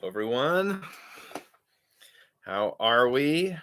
Everyone. How are we?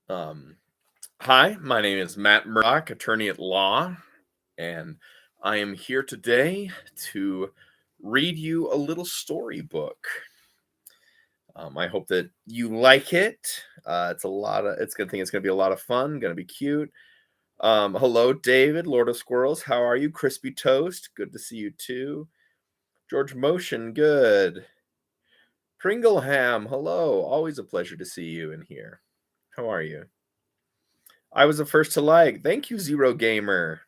Um, Hi, my name is Matt Murdock, attorney at law, and I am here today to read you a little storybook. I hope that you like it. It's gonna think it's gonna be a lot of fun, gonna be cute. Hello, David, Lord of Squirrels. How are you? Crispy Toast, good to see you too. George Motion, good. Pringleham, hello. Always a pleasure to see you in here. How are you? I was the first to like. Thank you, Zero Gamer.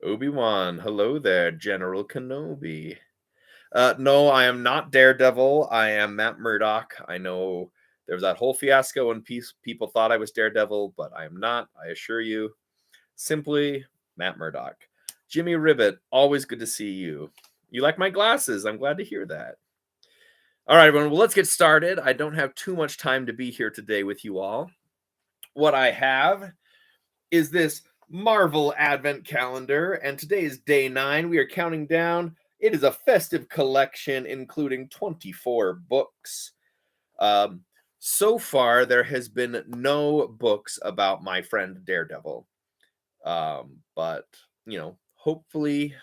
Obi-Wan, hello there, General Kenobi. No, I am not Daredevil. I am Matt Murdock. I know there was that whole fiasco when people thought I was Daredevil, but I am not, I assure you. Simply Matt Murdock. Jimmy Ribbit, always good to see you. You like my glasses. I'm glad to hear that. All right, everyone. Well, let's get started. I don't have too much time to be here today with you all. What I have is this Marvel Advent Calendar, and today is day 9. We are counting down. It is a festive collection including 24 books. Um, so far, there has been no books about my friend Daredevil. But, hopefully,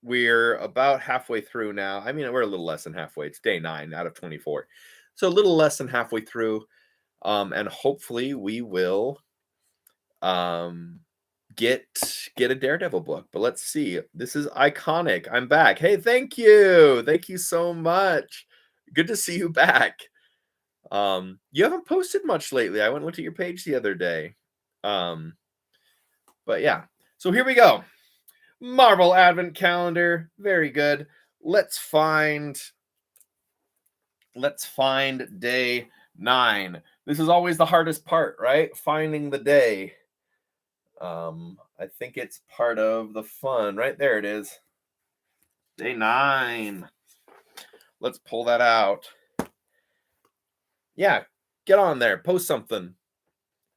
we're about halfway through now. I mean, we're a little less than halfway. It's day 9 out of 24. So a little less than halfway through. And hopefully we will um get a Daredevil book. But let's see. This is iconic. I'm back. Hey, thank you. Thank you so much. Good to see you back. You haven't posted much lately. I went and looked at your page the other day. But yeah. So here we go. Marvel Advent Calendar. Very good. Let's find day 9. This is always the hardest part, right? Finding the day. I think it's part of the fun. Right there it is. Day 9. Let's pull that out. Yeah, get on there. Post something.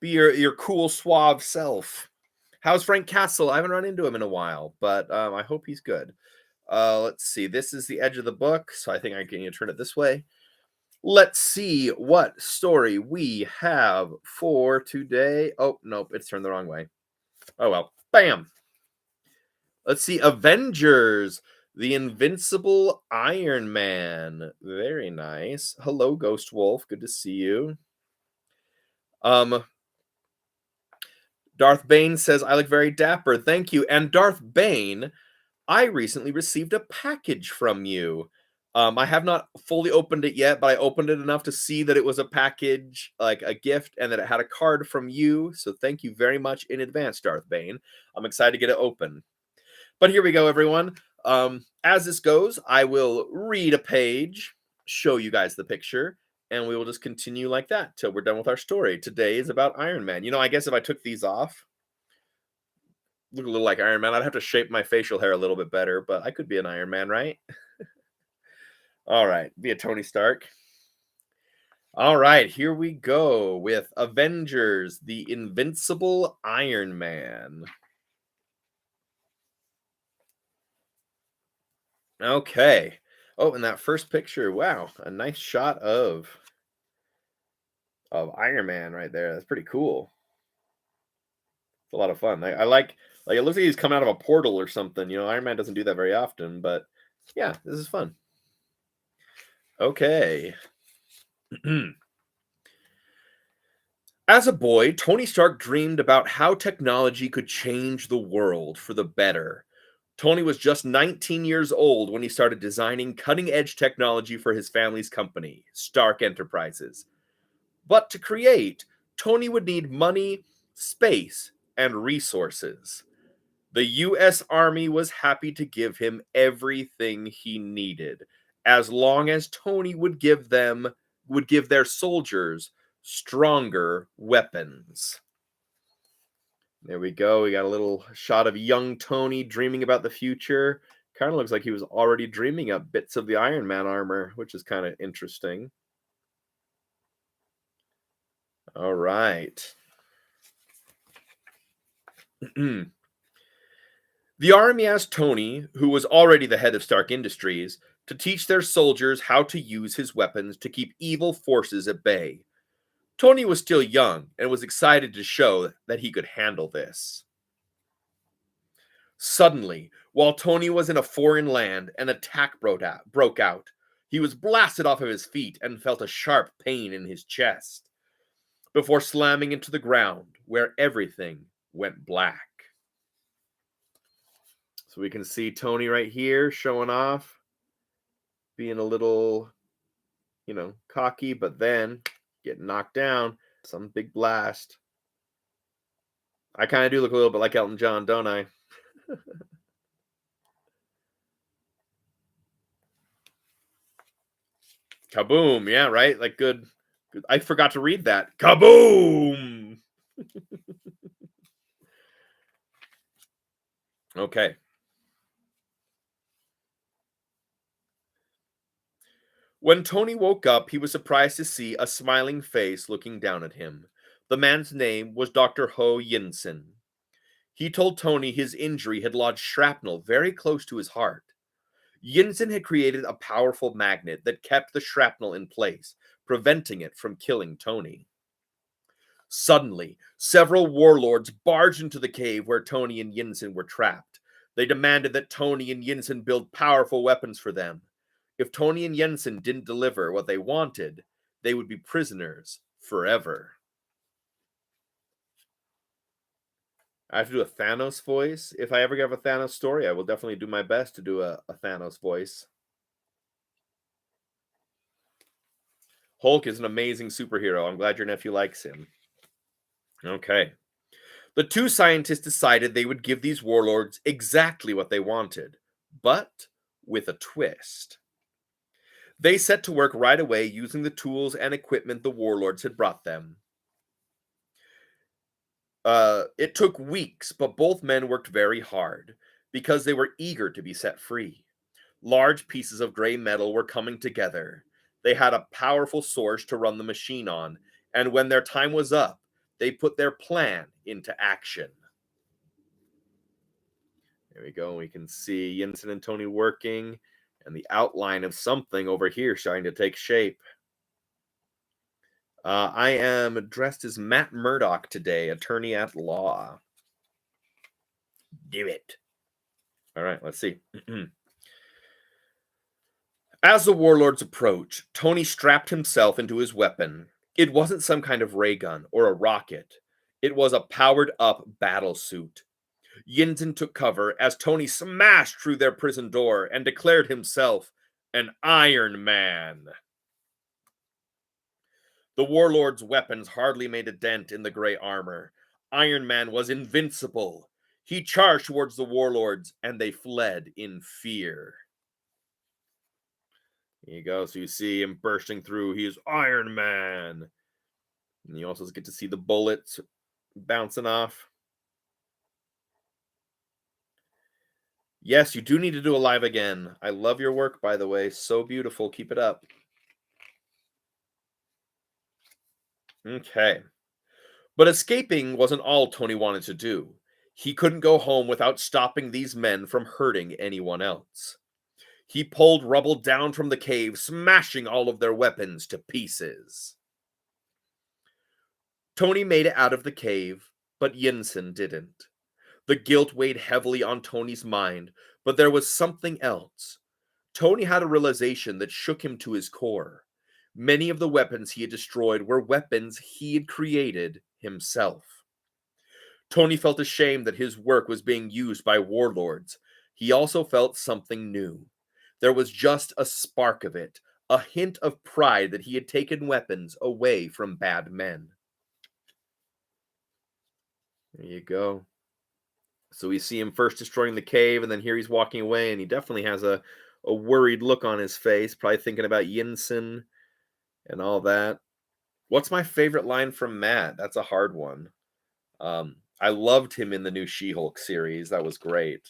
Be your cool, suave self. How's Frank Castle? I haven't run into him in a while, but I hope he's good. Let's see. This is the edge of the book, so I think I can turn it this way. Let's see what story we have for today. Oh, nope, it's turned the wrong way. Oh, well. Bam. Let's see. Avengers. The Invincible Iron Man. Very nice. Hello, Ghost Wolf. Good to see you. Darth Bane says, I look very dapper. Thank you. And Darth Bane, I recently received a package from you. I have not fully opened it yet, but I opened it enough to see that it was a package, like a gift, and that it had a card from you. So thank you very much in advance, Darth Bane. I'm excited to get it open. But here we go, everyone. As this goes, I will read a page, show you guys the picture, and we will just continue like that till we're done with our story. Today is about Iron Man. I guess if I took these off, look a little like Iron Man, I'd have to shape my facial hair a little bit better, but I could be an Iron Man, right? All right, be a Tony Stark. All right, here we go with Avengers, the Invincible Iron Man. Okay. Oh, and that first picture, wow, a nice shot of Iron Man right there. That's pretty cool. It's a lot of fun. I like it looks like he's coming out of a portal or something. Iron Man doesn't do that very often, but yeah, this is fun. Okay. As a boy, Tony Stark dreamed about how technology could change the world for the better. Tony was just 19 years old when he started designing cutting edge technology for his family's company, Stark Enterprises. But to create, Tony would need money, space, and resources. The US Army was happy to give him everything he needed, as long as Tony would give their soldiers stronger weapons. There we go. We got a little shot of young Tony dreaming about the future. Kind of looks like he was already dreaming up bits of the Iron Man armor, which is kind of interesting. All right. The army asked Tony, who was already the head of Stark Industries, to teach their soldiers how to use his weapons to keep evil forces at bay. Tony was still young and was excited to show that he could handle this. Suddenly, while Tony was in a foreign land, an attack broke out. He was blasted off of his feet and felt a sharp pain in his chest before slamming into the ground, where everything went black. So we can see Tony right here showing off, being a little, cocky, but then getting knocked down. Some big blast. I kind of do look a little bit like Elton John, don't I? Kaboom. Yeah, right? Like good. I forgot to read that. Kaboom. Okay. When Tony woke up, he was surprised to see a smiling face looking down at him. The man's name was Dr. Ho Yinsen. He told Tony his injury had lodged shrapnel very close to his heart. Yinsen had created a powerful magnet that kept the shrapnel in place, preventing it from killing Tony. Suddenly, several warlords barged into the cave where Tony and Yinsen were trapped. They demanded that Tony and Yinsen build powerful weapons for them. If Tony and Yinsen didn't deliver what they wanted, they would be prisoners forever. I have to do a Thanos voice. If I ever have a Thanos story, I will definitely do my best to do a Thanos voice. Hulk is an amazing superhero. I'm glad your nephew likes him. Okay. The two scientists decided they would give these warlords exactly what they wanted, but with a twist. They set to work right away using the tools and equipment the warlords had brought them. It took weeks, but both men worked very hard because they were eager to be set free. Large pieces of gray metal were coming together. They had a powerful source to run the machine on, and when their time was up, they put their plan into action. There we go. We can see Yinsen and Tony working, and the outline of something over here starting to take shape. I am dressed as Matt Murdock today, attorney at law. Do it. All right, let's see. As the warlords approached, Tony strapped himself into his weapon. It wasn't some kind of ray gun or a rocket. It was a powered-up battle suit. Yinsen took cover as Tony smashed through their prison door and declared himself an Iron Man. The warlord's weapons hardly made a dent in the gray armor. Iron Man was invincible. He charged towards the warlords, and they fled in fear. Here you go. So you see him bursting through. He is Iron Man. And you also get to see the bullets bouncing off. Yes, you do need to do a live again. I love your work, by the way. So beautiful. Keep it up. Okay. But escaping wasn't all Tony wanted to do. He couldn't go home without stopping these men from hurting anyone else. He pulled rubble down from the cave, smashing all of their weapons to pieces. Tony made it out of the cave, but Yinsen didn't. The guilt weighed heavily on Tony's mind, but there was something else. Tony had a realization that shook him to his core. Many of the weapons he had destroyed were weapons he had created himself. Tony felt ashamed that his work was being used by warlords. He also felt something new. There was just a spark of it, a hint of pride that he had taken weapons away from bad men. There you go. So we see him first destroying the cave, and then here he's walking away, and he definitely has a worried look on his face, probably thinking about Yinsen and all that. What's my favorite line from Matt? That's a hard one. I loved him in the new She-Hulk series. That was great.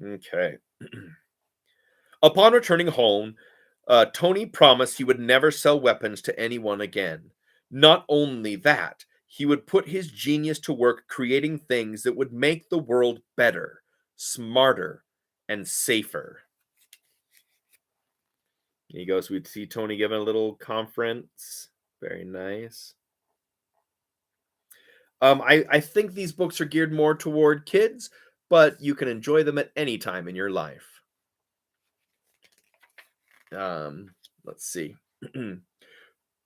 Okay. Upon returning home, Tony promised he would never sell weapons to anyone again. Not only that, he would put his genius to work creating things that would make the world better, smarter, and safer. There you go. So we see Tony giving a little conference. Very nice. I think these books are geared more toward kids, but you can enjoy them at any time in your life. Let's see.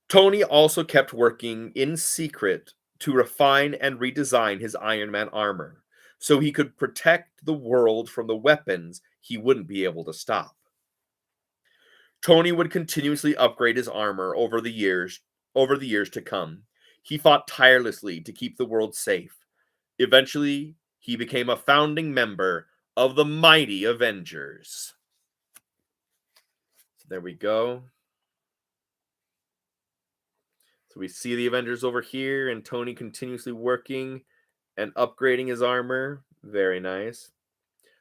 Tony also kept working in secret to refine and redesign his Iron Man armor so he could protect the world from the weapons he wouldn't be able to stop. Tony would continuously upgrade his armor over the years to come. He fought tirelessly to keep the world safe. Eventually, he became a founding member of the mighty Avengers. There we go. So we see the Avengers over here, and Tony continuously working and upgrading his armor. Very nice.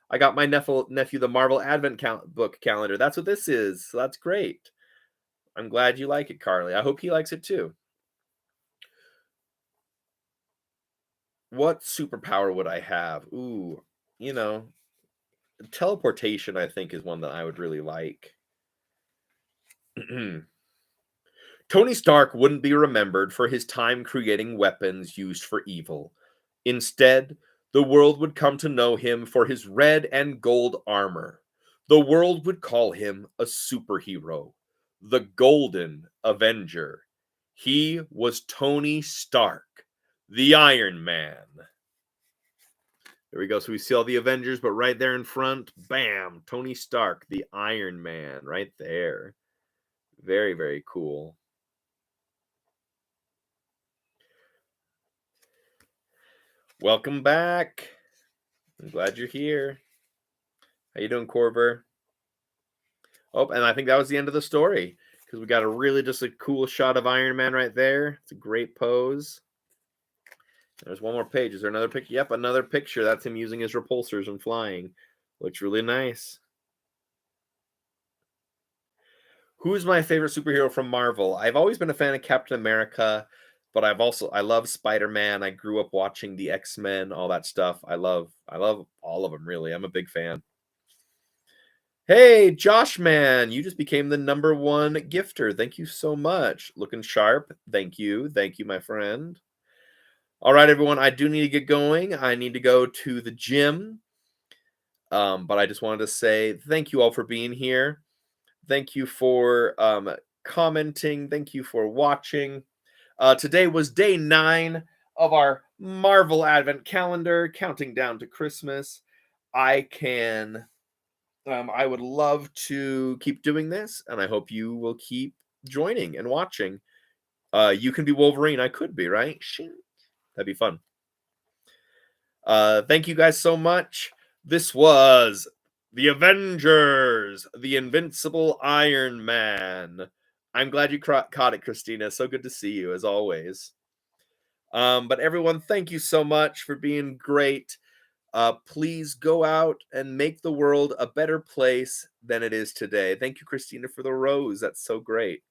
I got my nephew the Marvel Advent book calendar. That's what this is. So that's great. I'm glad you like it, Carly. I hope he likes it too. What superpower would I have? Ooh, you know, teleportation, I think, is one that I would really like. Tony Stark wouldn't be remembered for his time creating weapons used for evil. Instead, the world would come to know him for his red and gold armor. The world would call him a superhero, the Golden Avenger. He was Tony Stark, the Iron Man. There we go. So we see all the Avengers, but right there in front, bam, Tony Stark, the Iron Man, right there. Very, very cool. Welcome back. I'm glad you're here. How you doing, Corver? Oh, and I think that was the end of the story because we got just a cool shot of Iron Man right there. It's a great pose. There's one more page. Is there another picture? Yep, another picture. That's him using his repulsors and flying. Looks really nice. Who's my favorite superhero from Marvel? I've always been a fan of Captain America, but I love Spider-Man. I grew up watching the X-Men, all that stuff. I love all of them really. I'm a big fan. Hey, Josh man, you just became the number one gifter. Thank you so much. Looking sharp. Thank you. Thank you, my friend. All right, everyone. I do need to get going. I need to go to the gym. But I just wanted to say thank you all for being here. Thank you for commenting. Thank you for watching. Today was day 9 of our Marvel Advent Calendar, counting down to Christmas. I would love to keep doing this, and I hope you will keep joining and watching. You can be Wolverine. I could be, right? Shing. That'd be fun. Thank you guys so much. This was the Avengers, the Invincible Iron Man. I'm glad you caught it, Christina. So good to see you, as always. But everyone, thank you so much for being great. Please go out and make the world a better place than it is today. Thank you, Christina, for the rose. That's so great.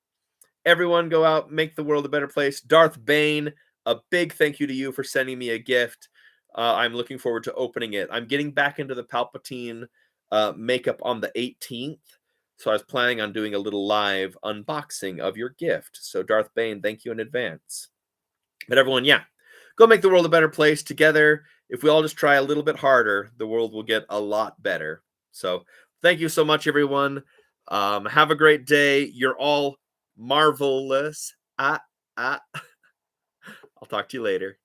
Everyone, go out, make the world a better place. Darth Bane, a big thank you to you for sending me a gift. I'm looking forward to opening it. I'm getting back into the Palpatine makeup on the 18th. So I was planning on doing a little live unboxing of your gift. So Darth Bane, thank you in advance. But everyone, yeah, go make the world a better place together. If we all just try a little bit harder, the world will get a lot better. So thank you so much, everyone. Have a great day. You're all marvelous. I'll talk to you later.